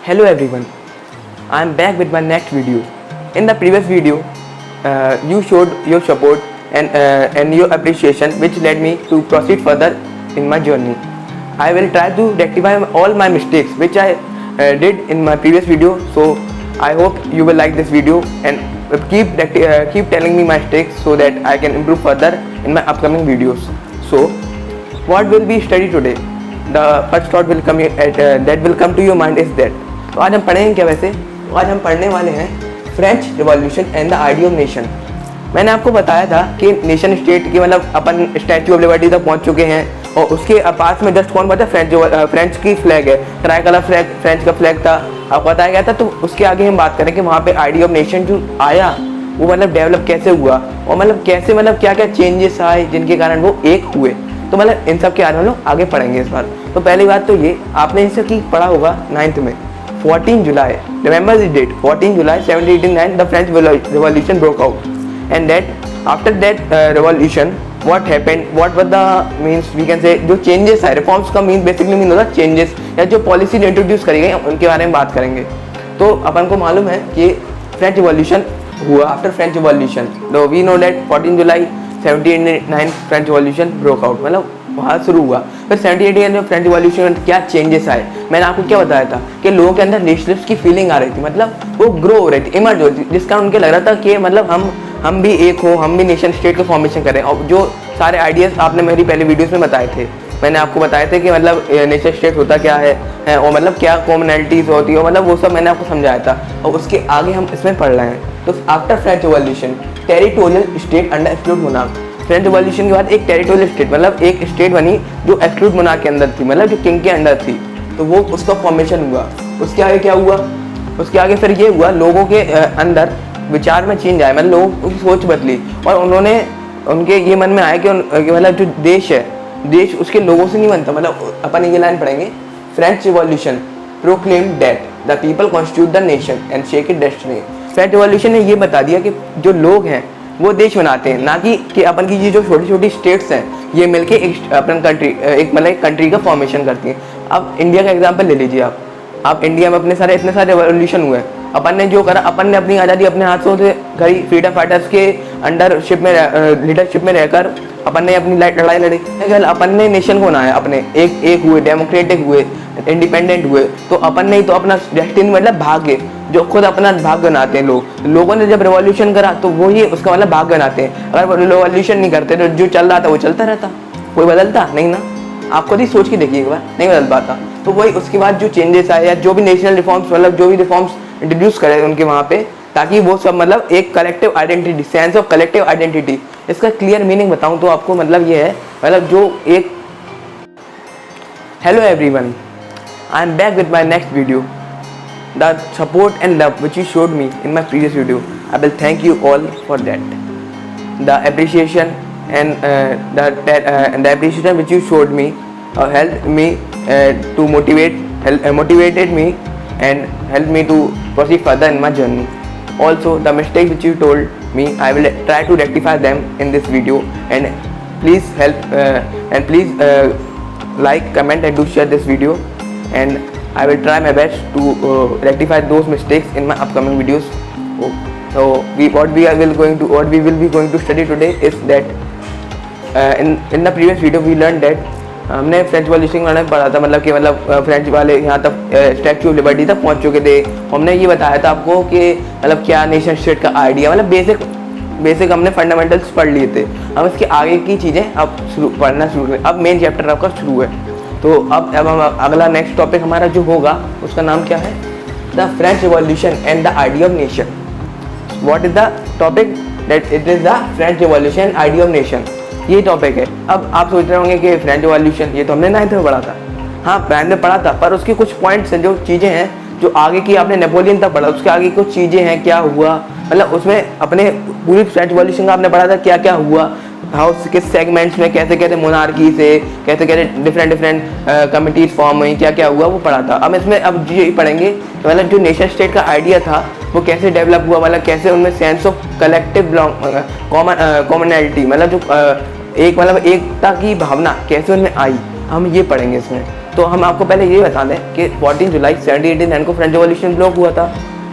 Hello everyone, I am back with my next video. In the previous video, you showed your support and your appreciation, which led me to proceed further in my journey. I will try to rectify all my mistakes which I did in my previous video. So I hope you will like this video and keep telling me my mistakes so that I can improve further in my upcoming videos. So what will we study today? The first thought will come that will come to your mind is that. तो आज हम पढ़ेंगे क्या वैसे? तो आज हम पढ़ने वाले हैं French revolution and the idea of nation. मैंने आपको बताया था कि नेशन स्टेट की मतलब अपन स्टैचू ऑफ लिबर्टी तक पहुंच चुके हैं और उसके पास में जस्ट कौन बचा? फ्रेंच की फ्लैग है, ट्राई कलर फ्लैग फ्रेंच का फ्लैग था, आपको बताया गया था। तो उसके आगे हम बात करें कि वहाँ पे आइडिया ऑफ नेशन जो आया वो मतलब डेवलप कैसे हुआ और मतलब कैसे मतलब क्या क्या चेंजेस आए जिनके कारण वो एक हुए। तो मतलब इन सब के बारे में हम लोग आगे पढ़ेंगे इस बार। तो पहली बात तो ये आपने इसे की पढ़ा होगा 9th में 14 July, remember the date, 14 July 1789 the French Revolution broke out, and that after that revolution what happened, what were the means we can say जो changes आए, reforms का mean basically mean होता है changes या जो policy introduce करी गई उनके बारे में बात करेंगे। तो अपन को मालूम है कि French Revolution हुआ after French Revolution, so we know that 14 July 1789 French Revolution broke out, मतलब वहाँ शुरू हुआ। फिर 1788 में फ्रेंच रिवॉल्यूशन में क्या चेंजेस आए, मैंने आपको क्या बताया था कि लोगों के अंदर नेशनलिस्ट की फीलिंग आ रही थी, मतलब वो ग्रो हो रही थी, इमर्ज हो रही थी, जिस कारण उनके लग रहा था कि मतलब हम भी एक हो, हम भी नेशन स्टेट का फॉर्मेशन करें। और जो सारे आइडियाज़ आपने मेरी पहले वीडियोज़ में बताए थे, मैंने आपको बताए थे कि मतलब नेशन स्टेट होता क्या है और मतलब क्या कॉमनैलिटीज़ होती है, मतलब वो सब मैंने आपको समझाया था और उसके आगे हम इसमें पढ़ रहे हैं। तो after French revolution territorial state under absolute monarch, French revolution के बाद एक टेरिटोरियल स्टेट मतलब एक स्टेट बनी जो एब्सोल्यूट मोनार्क के अंदर थी, मतलब जो किंग के अंदर थी, तो वो उसका फॉर्मेशन हुआ। उसके आगे क्या हुआ? उसके आगे फिर ये हुआ लोगों के अंदर विचार में चेंज आया, मतलब लोगों की सोच बदली और उन्होंने उनके ये मन में आया कि मतलब जो देश है, देश उसके लोगों से नहीं बनता। मतलब अपन ये लाइन पढ़ेंगे, French revolution proclaim that the people constitute the nation and shake it destiny. French revolution ने ये बता दिया कि जो लोग हैं वो देश बनाते हैं, ना कि अपन की ये जो छोटी छोटी स्टेट्स हैं ये मिलके एक अपन कंट्री मतलब एक कंट्री का फॉर्मेशन करती हैं। अब इंडिया का एग्जांपल ले लीजिए आप इंडिया में इतने सारे रिवॉल्यूशन हुए, अपन ने जो करा, अपन ने अपनी आज़ादी अपने हाथों से करी, फ्रीडम फाइटर्स के अंडरशिप में लीडरशिप में रहकर अपन ने अपनी लड़ाई लड़ी, अपन ने नेशन को बनाया, अपने एक हुए, डेमोक्रेटिक हुए, इंडिपेंडेंट हुए। तो अपन ने ही तो अपना डेस्टिनी मतलब भाग्य, जो खुद अपना भाग्य बनाते हैं लोगों ने जब रिवॉल्यूशन करा तो वो ही उसका मतलब भाग्य बनाते हैं। अगर रिवॉल्यूशन नहीं करते तो जो चल रहा था वो चलता रहता, कोई बदलता नहीं ना। आप खुद ही सोच के देखिए एक बार, नहीं बदल पाता। तो वही उसके बाद जो चेंजेस आए या जो भी नेशनल रिफॉर्म्स मतलब जो भी रिफॉर्म्स इंट्रोड्यूस करे उनके वहाँ पे, ताकि वो सब मतलब एक collective identity, sense of collective identity. इसका क्लियर मीनिंग बताऊँ तो आपको मतलब ये है, मतलब जो एक hello everyone, I am back with my next video. The support and love which you showed me in my previous video, I will thank you all for that. The appreciation and the appreciation which you showed me helped me to motivated me and helped me to proceed further in my journey. Also, the mistakes which you told me, I will try to rectify them in this video, and please help and please like, comment and do share this video, and I will try my best to rectify those mistakes in my upcoming videos. So what we will be going to study today is that in the previous video we learned that हमने French revolution के बारे में पढ़ा था, मतलब कि मतलब French वाले यहाँ तक स्टैचू ऑफ लिबर्टी तक पहुँच चुके थे। हमने ये बताया था आपको कि मतलब क्या नेशन स्टेट का आइडिया, मतलब बेसिक हमने फंडामेंटल्स पढ़ लिए थे। हम इसके आगे की चीज़ें अब पढ़ना शुरू करें। अब मेन चैप्टर आपका शुरू है। तो अब हम अगला नेक्स्ट टॉपिक हमारा जो होगा उसका नाम क्या है? The French revolution and the idea of nation. What is the topic? That it is the French revolution idea of nation, ये टॉपिक है। अब आप सोच रहे होंगे कि फ्रेंच रिवॉल्यूशन ये तो हमने 9th में पढ़ा था। हाँ 9th में पढ़ा था, पर उसके कुछ पॉइंट्स हैं, जो चीज़ें हैं जो आगे की आपने नेपोलियन तक पढ़ा, उसके आगे कुछ चीज़ें हैं, क्या हुआ, मतलब उसमें अपने पूरी फ्रेंच रिवॉल्यूशन का आपने पढ़ा था क्या क्या हुआ, हाउस के सेगमेंट्स में कैसे कैसे मोनार्की से कैसे कैसे डिफरेंट कमिटीज फॉर्म हुई, क्या क्या हुआ वो पढ़ा था। अब इसमें अब ये पढ़ेंगे तो मतलब जो नेशन स्टेट का आइडिया था वो कैसे डेवलप हुआ, मतलब कैसे उनमें सेंस ऑफ कलेक्टिव कॉमनैलिटी, मतलब जो एक मतलब एकता की भावना कैसे उनमें आई, हम ये पढ़ेंगे इसमें। तो हम आपको पहले ये बता दें कि 14 जुलाई 1789 को फ्रेंच रिवॉल्यूशन ब्लॉक हुआ था।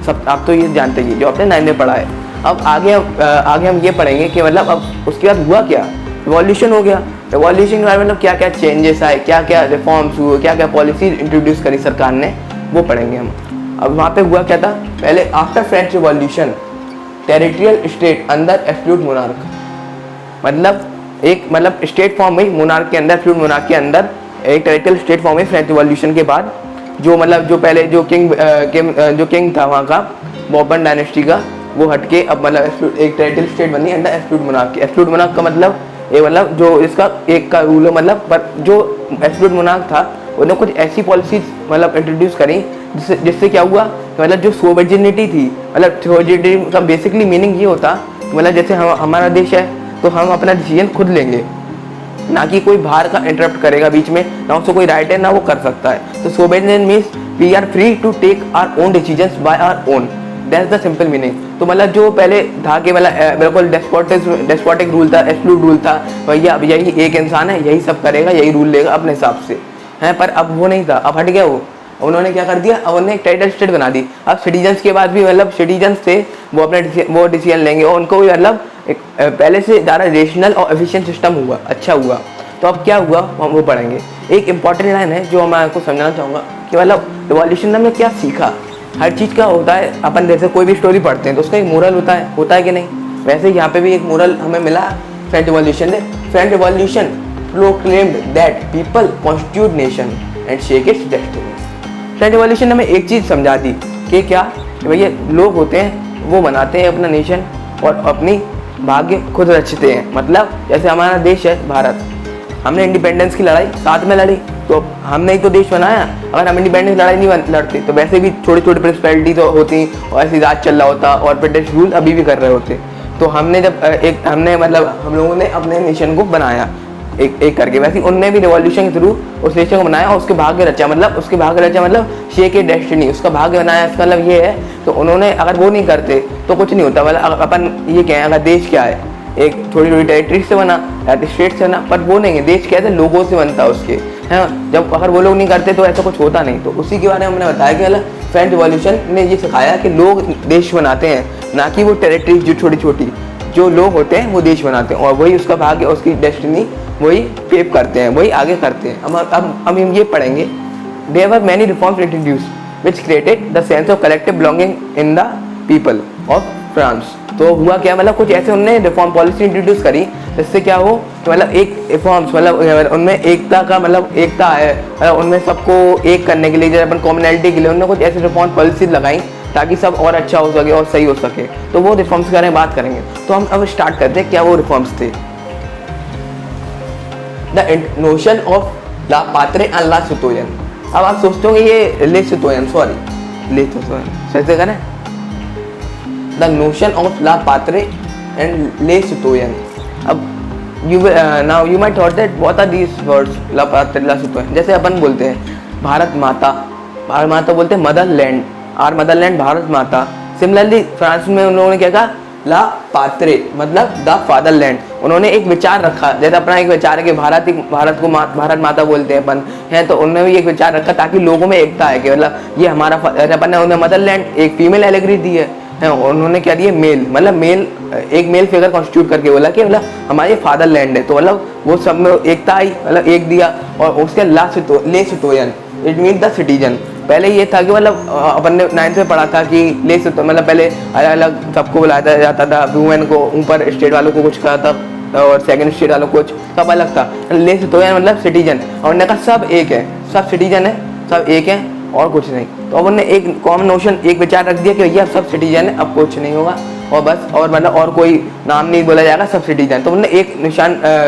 सब आप तो ये जानते ही जो आपने 9 में पढ़ा है। अब आगे हम ये पढ़ेंगे कि मतलब अब उसके बाद हुआ क्या, रिवॉल्यूशन हो गया। रिवॉल्यूशन के बाद मतलब क्या क्या चेंजेस आए, क्या क्या रिफॉर्म्स हुए, क्या क्या पॉलिसी इंट्रोड्यूस करी सरकार ने, वो पढ़ेंगे हम। अब वहाँ पे हुआ क्या था, पहले after French revolution territorial state अंदर एब्सोल्यूट मोनार्क, मतलब स्टेट फॉर्म हुई मोनार्क के अंदर, एब्सोल्यूट मोनार्क के अंदर एक टेरिटोरियल स्टेट फॉर्म हुई फ्रेंच रिवॉल्यूशन के बाद। जो पहले जो किंग था वहाँ का बॉर्बन डायनेस्टी का, वो हटके अब मतलब एक टेरिटोरियल स्टेट बनी under absolute monarch. Absolute monarch का मतलब जो इसका एक का रूल है, मतलब पर जो एब्सोल्यूट मोनार्क था उन्होंने कुछ ऐसी पॉलिसीज मतलब इंट्रोड्यूस करी जिससे क्या हुआ, मतलब जो सोवर्जिनिटी थी, मतलब सोवर्जिनिटी का बेसिकली मीनिंग ये होता मतलब जैसे हमारा देश है तो हम अपना डिसीजन खुद लेंगे, ना कि कोई बाहर का इंटरप्ट करेगा बीच में, ना उसको कोई राइट है ना वो कर सकता है। तो sovereign means we are free to take our own decisions by our own, that's the simple meaning. तो मतलब जो पहले था कि मतलब बिल्कुल डेस्पोटिक रूल था, एब्सोल्यूट रूल था, भैया अब यही एक इंसान है, यही सब करेगा, यही रूल लेगा अपने हिसाब से हैं, पर अब वो नहीं था, अब हट गया वो। उन्होंने क्या कर दिया, अब उन्होंने एक टेरिटोरियल स्टेट बना दी। अब सिटीजन्स के बाद भी मतलब सिटीजन्स थे वो अपने वो डिसीजन लेंगे और उनको भी मतलब एक पहले से ज़्यादा रेशनल और एफिशिएंट सिस्टम हुआ, अच्छा हुआ। तो अब क्या हुआ हम वो पढ़ेंगे। एक इंपॉर्टेंट लाइन है जो मैं आपको समझाना चाहूँगा कि मतलब रिवॉल्यूशन ने हमें क्या सीखा। हर चीज़ का होता है, अपन जैसे कोई भी स्टोरी पढ़ते हैं तो उसका एक मोरल होता है कि नहीं, वैसे यहाँ पे भी एक मोरल हमें मिला फ्रेंच रिवॉल्यूशन ने। French revolution proclaimed that people constitute nation and shake it's destiny. French revolution ने हमें एक चीज़ समझा दी कि क्या, कि भैया लोग होते हैं वो बनाते हैं अपना नेशन और अपनी भाग्य खुद रचते हैं। मतलब जैसे हमारा देश है भारत, हमने इंडिपेंडेंस की लड़ाई साथ में लड़ी, तो हमने ही तो देश बनाया। अगर हम इंडिपेंडेंस लड़ाई नहीं लड़ते तो वैसे भी छोटी छोटी प्रिंसिपैलिटी तो होती और ऐसी राज चल रहा होता और ब्रिटिश रूल अभी भी कर रहे होते। तो हमने जब हम लोगों ने अपने नेशन को बनाया एक करके, वैसे उनने भी रिवॉल्यूशन के थ्रू उस नेशन को बनाया और उसके भाग्य रचा, मतलब शेक ए डेस्टिनी, उसका भाग्य बनाया। इसका मतलब ये है तो उन्होंने अगर वो नहीं करते तो कुछ नहीं होता। मतलब अपन ये क्या है, अगर देश क्या है, एक थोड़ी थोड़ी टेरिटरी से बना, स्टेट से बना, पर वो नहीं है, देश क्या है लोगों से बनता है उसके, है। जब अगर वो लोग नहीं करते तो ऐसा कुछ होता नहीं। तो उसी के बारे में हमने बताया कि मतलब फ्रेंच रिवॉल्यूशन ने ये सिखाया कि लोग देश बनाते हैं, ना कि वो टेरिटरीज जो छोटी छोटी जो लोग होते हैं वो देश बनाते हैं और वही उसका भाग्य, उसकी डेस्टिनी वही पेप करते हैं, वही आगे करते हैं। अब हम ये पढ़ेंगे, there were many reforms introduced which created the sense of collective belonging in the people of France. तो हुआ क्या, मतलब कुछ ऐसे उन्होंने रिफॉर्म पॉलिसी इंट्रोड्यूस करी जिससे क्या हो कि मतलब एक रिफॉर्म्स मतलब उनमें एकता का मतलब एकता है, मतलब उनमें सबको एक करने के लिए, जैसे अपन कॉमनैलिटी के लिए उन्होंने कुछ ऐसे रिफॉर्म पॉलिसी लगाई ताकि सब और अच्छा हो सके और सही हो सके। तो वो रिफॉर्म्स के बारे में बात करेंगे। तो हम अब स्टार्ट करते हैं क्या वो रिफॉर्म्स थे। द नोशन ऑफ ला पात्रे एंड ला सिटोयन। अब आप सोचते हो कि ये ले सिटोयन, कैसे करें, द नोशन ऑफ ला पात्रे एंड ले सिटोयन। अब now you might thought that what are these words, ला पात्रे ला सिटोयन। जैसे अपन बोलते हैं भारत माता बोलते हैं मदरलैंड, आर मदरलैंड भारत माता। सिमिलरली फ्रांस में उन लोगों ने क्या कहा, ला पात्रे मतलब द फादरलैंड। उन्होंने एक विचार रखा, जैसे अपना एक विचार है कि भारत को भारत माता बोलते हैं अपन, है, तो उन्होंने भी एक विचार रखा ताकि लोगों में एकता है कि मतलब ये हमारा अपन ने उन्हें मदरलैंड एक फीमेल एलेगरी दी है, उन्होंने क्या दिया मेल, मतलब मेल एक मेल फिगर कॉन्स्टिट्यूट करके बोला कि मतलब हमारे फादरलैंड है। तो मतलब वो सब में एकता आई, मतलब एक दिया। और उसके ले सिटोयन इट मीन द सिटीजन। पहले ये था कि मतलब अपन ने 9th में पढ़ा था कि ले सिटो मतलब पहले अलग अलग सबको बुलाया जाता था, वुमेन को ऊपर स्टेट वालों को कुछ कहा था और सेकंड स्टेट वालों को कुछ, सब अलग था। ले सिटोयन मतलब सिटीजन, और उन्होंने कहा सब एक है, सब सिटीजन है, सब एक है और कुछ नहीं। तो अब उन्होंने एक कॉमन नोशन, एक विचार रख दिया कि भैया सब सिटीजन है, अब कुछ नहीं होगा और बस, और मतलब और कोई नाम नहीं बोला जाएगा, सब सिटीजन। तो उन्होंने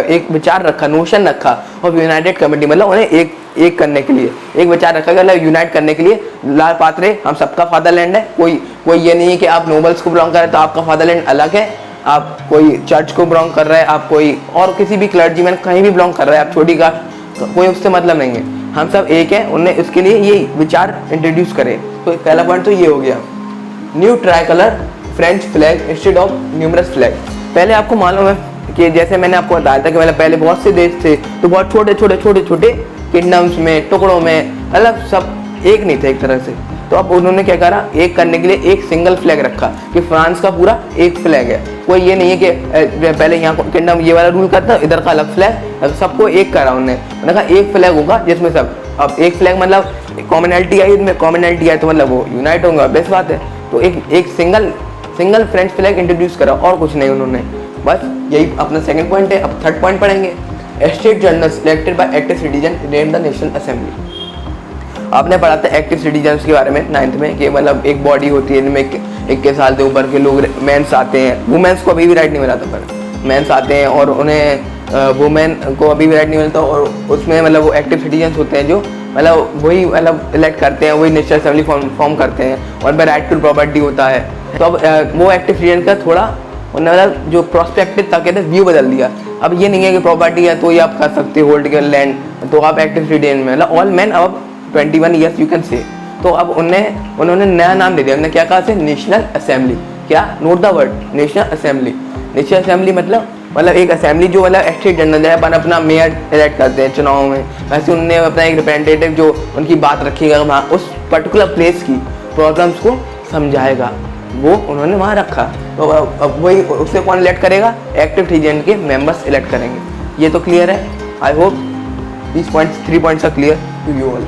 एक विचार रखा, नोशन रखा और यूनाइटेड कमेटी, मतलब उन्हें एक करने के लिए एक विचार रखा गया, मतलब यूनाइट करने के लिए। लाल पात्रे हम सबका फादरलैंड है, कोई ये नहीं है कि आप नोबल्स को बिलोंग कर रहे हैं तो आपका फादरलैंड अलग है, आप कोई चर्च को बिलोंग कर रहे हैं, आप कोई और किसी भी क्लर्जीमैन कहीं भी बिलोंग कर रहे हैं, आप छोटी कास्ट, तो कोई उससे मतलब नहीं है, हम सब एक हैं। उन्होंने उसके लिए ये विचार इंट्रोड्यूस करे। तो पहला पॉइंट तो ये हो गया, new try colour French flag instead of numerous flag. पहले आपको मालूम है कि जैसे मैंने आपको बताया था कि मतलब पहले बहुत से देश थे तो बहुत छोटे छोटे किंगडम्स में, टुकड़ों में, मतलब सब एक नहीं थे एक तरह से। तो अब उन्होंने क्या करा, एक करने के लिए एक सिंगल फ्लैग रखा कि फ्रांस का पूरा एक फ्लैग है। कोई ये नहीं है कि पहले यहाँ किंगडम ये वाला रूल करता, इधर का अलग फ्लैग, सबको एक करा उन्होंने कहा एक फ्लैग होगा जिसमें सब, अब एक फ्लैग मतलब कॉमनैलिटी आई, इनमें कॉमनैलिटी आई तो मतलब वो यूनाइट होंगे, बेस्ट बात है। तो एक सिंगल फ्रेंच फ्लैग इंट्रोड्यूस करा और कुछ नहीं उन्होंने, बस यही अपना सेकंड पॉइंट है। अब थर्ड पॉइंट पढ़ेंगे, state general selected by active citizen name the national assembly. आपने पढ़ा था एक्टिव सिटीजन्स के बारे में 9th में कि मतलब एक बॉडी होती है जिनमें 21 साल से ऊपर के लोग, मेंस आते हैं, वुमेन्स को अभी भी राइट नहीं मिला था, पर मेंस आते हैं और उन्हें वुमेन को अभी भी राइट नहीं मिलता, और उसमें मतलब वो एक्टिव सिटीजन्स होते हैं जो मतलब वही मतलब इलेक्ट करते हैं, वही नेशनल असेंबली फॉर्म करते हैं, और उन पर राइट टू प्रॉपर्टी होता है। तो अब वो एक्टिव सिटीजन का थोड़ा उन्होंने मतलब जो प्रोस्पेक्टिव था कहते व्यू बदल दिया। अब ये नहीं है कि प्रॉपर्टी है तो ये आप कर सकते हो होल्ड के लैंड, तो आप एक्टिव सिटीजन में मतलब ऑल मैन अब 21 ईयर्स यू कैन से। तो अब उन्होंने नया नाम दे दिया, उन्होंने क्या कहा से नेशनल असेंबली। क्या, note the word, national assembly. National assembly मतलब एक असेंबली जो मतलब स्टेट जनरल है, अपन अपना मेयर इलेक्ट करते हैं चुनाव में, वैसे उन्होंने अपना एक रिप्रेजेंटेटिव जो उनकी बात रखिएगा वहाँ उस पर्टिकुलर प्लेस की प्रॉब्लम्स को समझाएगा, वो उन्होंने वहाँ रखा। तो अब वही उससे कौन इलेक्ट करेगा, एक्टिव सिटीजन के मेंबर्स इलेक्ट करेंगे। ये तो क्लियर है, I hope these points, 3 points are clear to you all.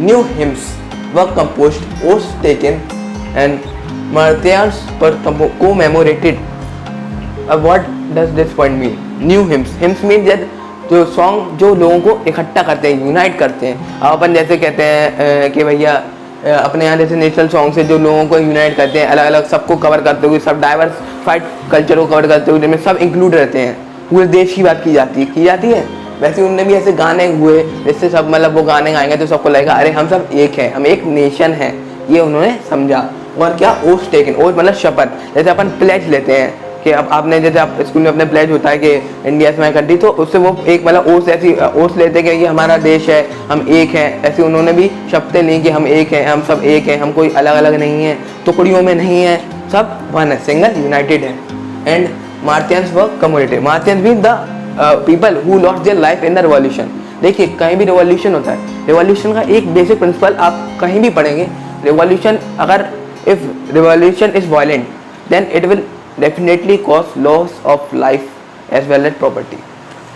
New hymns were composed, oaths taken, and martyrs were commemorated. What does this point mean? New hymns. Hymns means that जो song जो लोगों को इकट्ठा करते हैं, unite करते हैं। अब अपन जैसे कहते हैं कि भैया अपने यहाँ जैसे नेशनल सॉन्ग से जो लोगों को यूनाइट करते हैं, अलग अलग सबको कवर करते हुए, सब डाइवर्सिफाइड कल्चर को कवर करते हुए, जिनमें सब इंक्लूड रहते हैं, पूरे देश की बात की जाती है। वैसे उनने भी ऐसे गाने हुए जिससे सब मतलब वो गाने गाएंगे तो सबको लगेगा अरे हम सब एक हैं, हम एक नेशन हैं, ये उन्होंने समझा। और क्या, ओथ टेकन, ओथ मतलब शपथ। जैसे अपन प्लेज लेते हैं कि अब आपने जैसे आप स्कूल में अपने प्लेज होता है कि इंडिया इज माय कंट्री, तो उससे वो एक मतलब ओथ ऐसी ओथ लेते हैं कि ये हमारा देश है, हम एक हैं। ऐसे उन्होंने भी शपथें ली कि हम एक हैं, हम सब एक हैं, हम कोई अलग अलग नहीं हैं, टुकड़ियों में नहीं है, सब वन है, सिंगल यूनाइटेड है। And Martians were community. Martians mean the people who lost their life in the revolution. देखिए कहीं भी रिवॉल्यूशन होता है, रिवॉल्यूशन का एक बेसिक प्रिंसिपल आप कहीं भी पढ़ेंगे, रिवॉल्यूशन अगर if revolution is violent then it will definitely cause loss of life as well as property.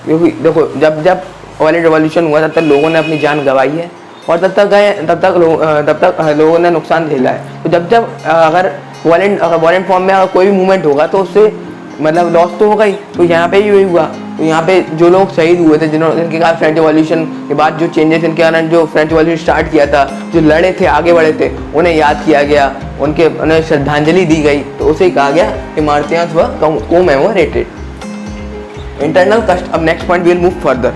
क्योंकि देखो जब वायलेंट रिवॉल्यूशन हुआ तब तक लोगों ने अपनी जान गंवाई है और तब तक लोगों ने नुकसान झेला है। तो जब अगर वायलेंट फॉर्म में अगर कोई भी मूवमेंट होगा तो उससे मतलब लॉस तो होगा ही। तो यहाँ पे भी हुआ, तो यहाँ पे जो लोग शहीद हुए थे, जिनके कारण फ्रेंच रिवॉल्यूशन के बाद जो चेंजेस इनके कारण जो फ्रेंच रिवॉल्यूशन स्टार्ट किया था, जो लड़े थे, आगे बढ़े थे, उन्हें याद किया गया, उन्हें श्रद्धांजलि दी गई। तो उसे कहा गया कि मार्टियंस वर कमेमोरेटेड। इंटरनल कस्ट, अब next point will move further.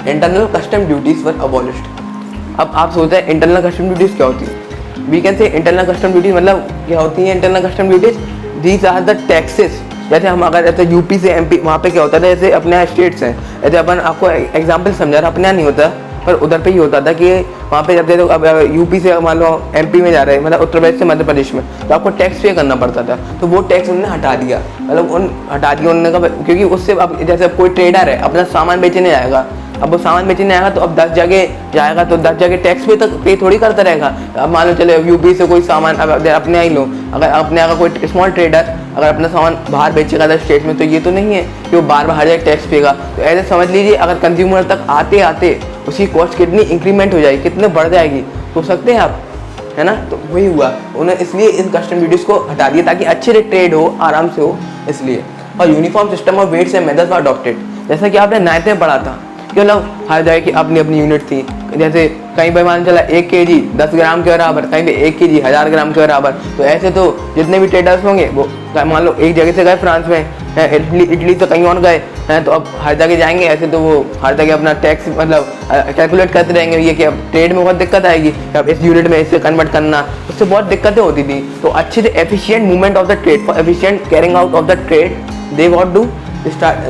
Internal custom duties were abolished. अब आप सोचते हैं इंटरनल कस्टम ड्यूटीज क्या होती है? We can say internal custom duties मतलब क्या होती है? Internal custom duties these are the taxes. जैसे हम अगर जैसे यूपी से एमपी, वहाँ पे क्या होता था, जैसे अपने यहाँ स्टेट्स हैं, जैसे अपन आपको एग्जांपल समझा रहा, अपने यहाँ नहीं होता पर उधर पे ही होता था कि वहाँ पे जब देखो अब यूपी से मान लो एमपी में जा रहे हैं, मतलब उत्तर प्रदेश से मध्य प्रदेश में, तो आपको टैक्स पे करना पड़ता था। तो वो टैक्स उन्होंने हटा दिया, मतलब हटा दिया उन्होंने कहा, क्योंकि उससे अब जैसे कोई ट्रेडर है अपना सामान बेचने जाएगा, अब वो सामान बेचने आएगा तो अब 10 जगह जाएगा तो 10 जगह टैक्स पे थोड़ी करता रहेगा। अब मान लो चले यूपी से कोई सामान, अब अपने यहाँ ही लो, अगर अपने यहाँ का कोई स्मॉल ट्रेडर अगर अपना सामान बाहर बेचेगा 10 स्टेट में, तो ये तो नहीं है कि वो बार बार हर जगह टैक्स पेगा। तो ऐसे समझ लीजिए अगर कंज्यूमर तक आते आते उसकी कॉस्ट कितनी इंक्रीमेंट हो जाएगी, कितने बढ़ जाएगी, सोच सकते हैं आप, है ना। तो वही हुआ, उन्हें इसलिए इन कस्टम ड्यूटीज को हटा दिया ताकि अच्छे से ट्रेड हो, आराम से हो, इसलिए। और uniform system of weights and methods were adopted. जैसा कि आपने 9th में पढ़ा था कि मतलब हर जगह की अपनी अपनी यूनिट थी। जैसे कहीं पर मान चला 1 kg 10 ग्राम के बराबर, कहीं पे 1 kg 1000 ग्राम के बराबर। तो ऐसे तो जितने भी ट्रेडर्स होंगे वो मान लो एक जगह से गए फ्रांस में, इटली से कहीं और गए हैं, तो अब हर जगह जाएंगे, ऐसे तो वो हर जगह अपना टैक्स मतलब कैलकुलेट करते रहेंगे। ये कि अब ट्रेड में बहुत दिक्कत आएगी, अब इस यूनिट में इससे कन्वर्ट करना, उससे बहुत दिक्कतें होती थी। तो अच्छे से efficient movement of the trade, for efficient carrying out of the trade, they what do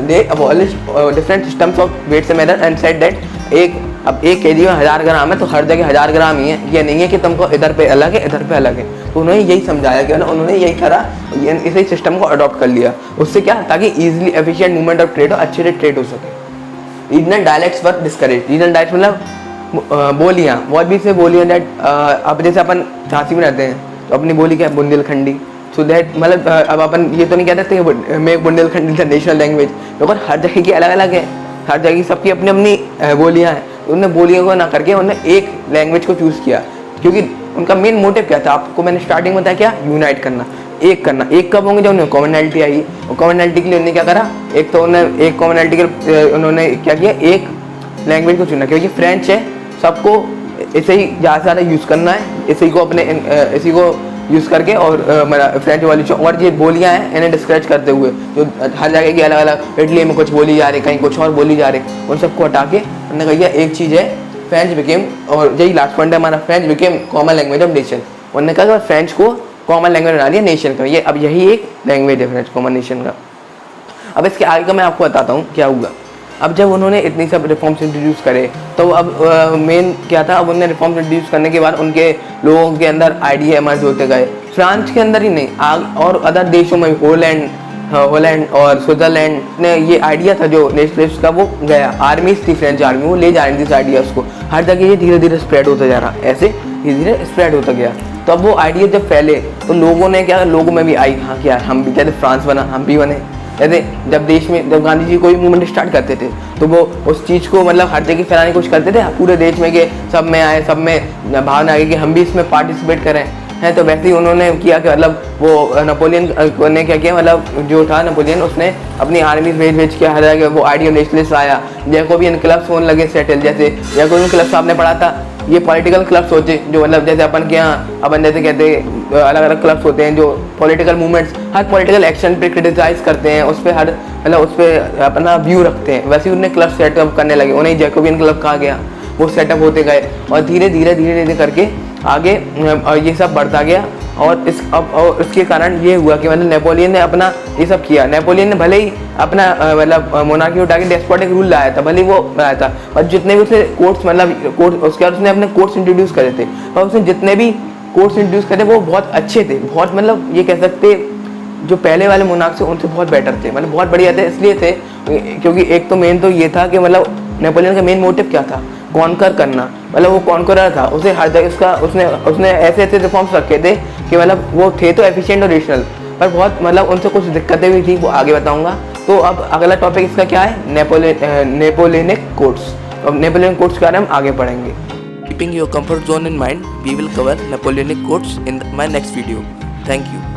they abolished different systems of weights and measures and said that एक अब एक केजी में 1000 ग्राम है तो हर जगह 1000 ग्राम ही है, ये नहीं है कि तुमको इधर पे अलग है इधर पे अलग है। तो उन्होंने यही समझाया कि ना, उन्होंने यही करा, इसी सिस्टम को अडॉप्ट कर लिया। उससे क्या, ताकि easily efficient movement of trade हो, अच्छे से ट्रेड हो सके। रीजनल डायलेक्ट्स वर डिस्करेज। रीजनल डायलेक्ट्स मतलब बोलियाँ, बहुत भी से बोलियाँ दैट अब जैसे अपन झांसी में रहते हैं तो अपनी बोली क्या है, बुंदेलखंडी। सो दैट मतलब अब अपन ये तो नहीं कहते कि मैं बुंदेलखंडी द नेशनल लैंग्वेज, लेकिन हर जगह की अलग अलग है, हर जगह की सबकी अपनी अपनी बोलियाँ हैं। उन्होंने बोलियों को ना करके उन्होंने एक लैंग्वेज को चूज़ किया, क्योंकि उनका मेन मोटिव क्या था, आपको मैंने स्टार्टिंग में बताया क्या, यूनाइट करना, एक करना। एक कब होंगे जब उन्हें कॉमनैलिटी आई, और कॉमनैलिटी के लिए उन्होंने क्या करा, एक तो उन्होंने एक कॉमनैलिटी के उन्होंने क्या किया, एक लैंग्वेज को चुना, क्योंकि फ्रेंच है, सबको इसे ही ज़्यादा से ज़्यादा यूज़ करना है, इसी को अपने इसी को यूज़ करके, और फ्रेंच वाली जो और ये बोलियाँ हैं इन्हें डिस्करेज करते हुए, जो हर जगह की अलग अलग, इटली में कुछ बोली जा रही, कहीं कुछ और बोली जा रही, उन सबको हटा के उन्होंने कहा एक चीज़ है, फ्रेंच बिकेम, और यही लास्ट पॉइंट है हमारा, French became common language of nation. उन्होंने कहा कि फ्रेंच को कॉमन लैंग्वेज बना लिया नेशन का, ये अब यही एक लैंग्वेज है फ्रेंच, कॉमन नेशन का। अब इसके आगे का मैं आपको बताता हूँ क्या हुआ। अब जब उन्होंने इतनी सब रिफॉर्म्स इंट्रोड्यूस करे तो अब मेन क्या था, अब उन्होंने रिफॉर्म्स इंट्रोड्यूस करने के बाद उनके लोगों के अंदर आइडिया इमर्ज होते गए। फ्रांस के अंदर ही नहीं, और अदर देशों में, हॉलैंड और स्विट्जरलैंड ने ये आइडिया था जो नेशनलिस्ट का, वो गया। आर्मीज थी, फ्रेंच आर्मी, वो ले जा रही थी इस आइडियाज़ को, हर जगह ये धीरे धीरे स्प्रेड होता जा रहा, ऐसे धीरे धीरे स्प्रेड होता गया। तो अब वो आइडिया जब फैले तो लोगों ने क्या, लोगों में भी आई, हाँ क्या हम भी, जैसे फ्रांस बना हम भी बने। जैसे जब देश में, जब गांधी जी कोई मूवमेंट स्टार्ट करते थे तो वो उस चीज़ को मतलब हर जगह फैलाने की कोशिश करते थे पूरे देश में, कि सब में आए, सब में भावना आ गई कि हम भी इसमें पार्टिसिपेट करें हैं। तो वैसे ही उन्होंने किया कि मतलब वो नेपोलियन ने क्या किया, मतलब जो था नेपोलियन, उसने अपनी आर्मी भेज के हर जगह वो आइडिया नेशनलिस्ट आया। जैकोबियन क्लब्स होने लगे सेटल, जैसे जैकोबियन क्लब्स आपने पढ़ा था, ये पॉलिटिकल क्लब्स होते जो मतलब जैसे अपन के यहाँ अपन जैसे कहते हैं अलग अलग क्लब्स होते हैं जो पॉलिटिकल मूवमेंट्स, हर पॉलिटिकल एक्शन पे क्रिटिसाइज करते हैं, उस पर हर मतलब उस पर अपना व्यू रखते हैं। वैसे ही उन्हें क्लब सेटअप करने लगे, उन्हें जैकोबियन क्लब कहा गया। वो सेटअप होते गए और धीरे धीरे करके आगे ये सब बढ़ता गया। और इसके कारण ये हुआ कि मतलब नेपोलियन ने अपना ये सब किया। नेपोलियन ने भले ही अपना मतलब मोनार्की उठा के डेस्पोटिक रूल लाया था, भले ही वो लाया था, और जितने भी उसने कोर्ट्स मतलब कोर्ट, उसके बाद उसने अपने कोर्ट्स इंट्रोड्यूस करे थे, और उसने जितने भी कोर्ट्स इंट्रोड्यूस करे वो बहुत अच्छे थे, बहुत मतलब ये कह सकते जो पहले वाले मोनार्क से उनसे बहुत बेटर थे, मतलब बहुत बढ़िया थे। इसलिए थे क्योंकि एक तो मेन तो ये था कि मतलब नेपोलियन का मेन मोटिव क्या था, कॉन्कर करना, मतलब वो कॉन्करर था। उसे हर जगह इसका उसने ऐसे रिफॉर्म्स रखे थे कि मतलब वो थे तो एफिशिएंट और रेशनल, पर बहुत मतलब उनसे कुछ दिक्कतें भी थी, वो आगे बताऊंगा। तो अब अगला टॉपिक इसका क्या है, नेपोलियनिक कोर्ट्स। अब नेपोलियन कोर्ट्स के बारे में हम आगे पढ़ेंगे। Keeping your comfort zone in mind, we will cover Napoleonic courts in my next video. Thank you.